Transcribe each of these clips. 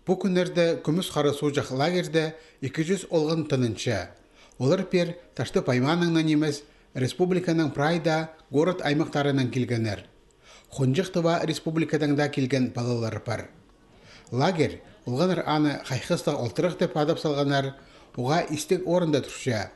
Бу күннәрдә көмүс қара сужақ лагерде 200 олғын тынынча. Олар пер ташты пайманыңнан емес республиканың прайда город аймақтарынан келгенер. Хонжықтыва республикадан да келген балалар бар. Лагерь олғаныр аны қайқыста олтырық деп адап салғанар, оға истек орында тұрша.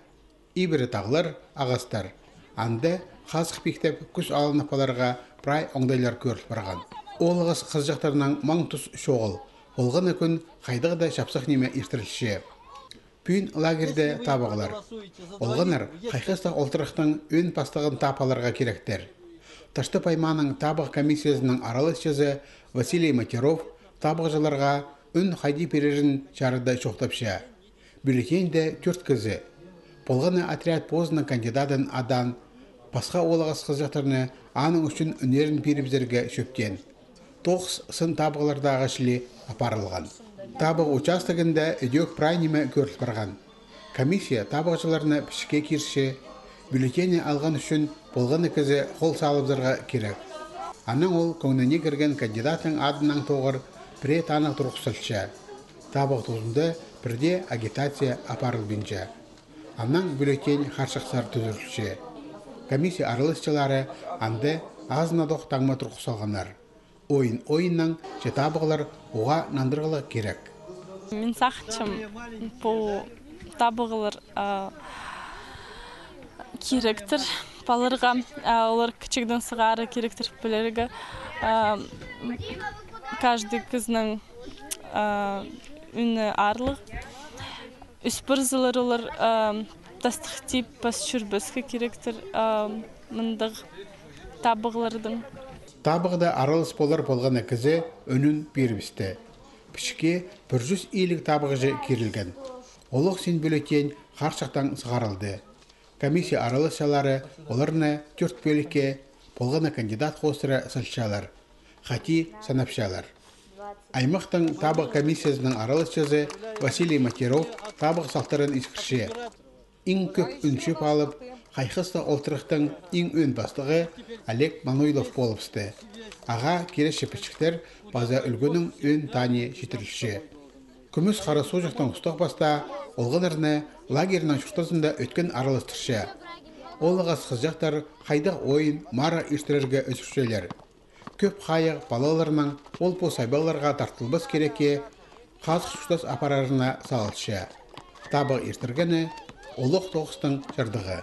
Ибірі тағылар, ағастар. Анды қазық пектеп күш алынапаларға прай оңдайлар көріп барған. Олығыз қызжақтарынан маң тұс шоғыл. Олғаны күн қайдығы да шапсақ неме ертірілші. Пүйін лагерде табығылар. Олғаныр қайқыста олтырықтың өн пастығын тапаларға керектер. Ташты пайманың табық комиссиясының аралысшызы Василий Матеров табықжыларға үн қайди перерін чарыда шоқтапша. Бюллетенде 4 кізі. Болғаны отряд позының кандидатын адан пасқа олығыз қызжақтарыны аның үшін үнерін перебізерге шөптен. 9 сын табығылардағы шілі апарылған. Табық участогында өдек прайнеме көріліп барған. Комиссия табықжыларыны пішке кирші, бюллетені алған үшін болғаны кізі қол салыбзарға керек. Аның ол көңніне кірген кандидатын адынан тоғыр пре танық тұрқсылша. Табық тұзында бірде агитация апарыл бенче. Аның бюллетень қаршықсар түзірілші. Комиссия арылысчылары анды азына доқ таңма тұрқсалғанар. Ойыннан жетабығылар оға нандырғылы керек. Мен сақчым бұл табығылар керектір балырға, олар кішігден сығары керектір білерге. Каждый кізінің үні арлық. Үспірзілер олар тастық тип бас жүрбіскі керектір мұндық табығылардың. Табығда аралыс болар болған әкізі өнін бербісті. Пішке 100 ийлік табығы керілген. Олық сен бөлетен қаршақтан сығарылды. Комиссия аралысшалары оларына 4 бөлікке болғаны кандидат қостыра сылшалар. Хати санапшалар. Аймақтың табық комиссиясының аралысшызы Василий Матеров табық сақтарын искірше. Иң көп үншіп алып, қайқыста олтырықтың иң өн бастығы Олег Мануилов болыпсты. Аға кереші пішіктер база үлгінің өн тане жетірілші. Күміс қара сужықтың ұстық баста олғынырны лагерінің шұртасында өткен аралыстыршы. Олығыз қызжақтар қайдақ ойын мара үштірерге өсіршелер. Көп қайық балаларының ол-по сайбаларға тартылбыз кереке қазық шұртас апарарына салылшы. Табық ертіргені олық тоғыстың жырдығы.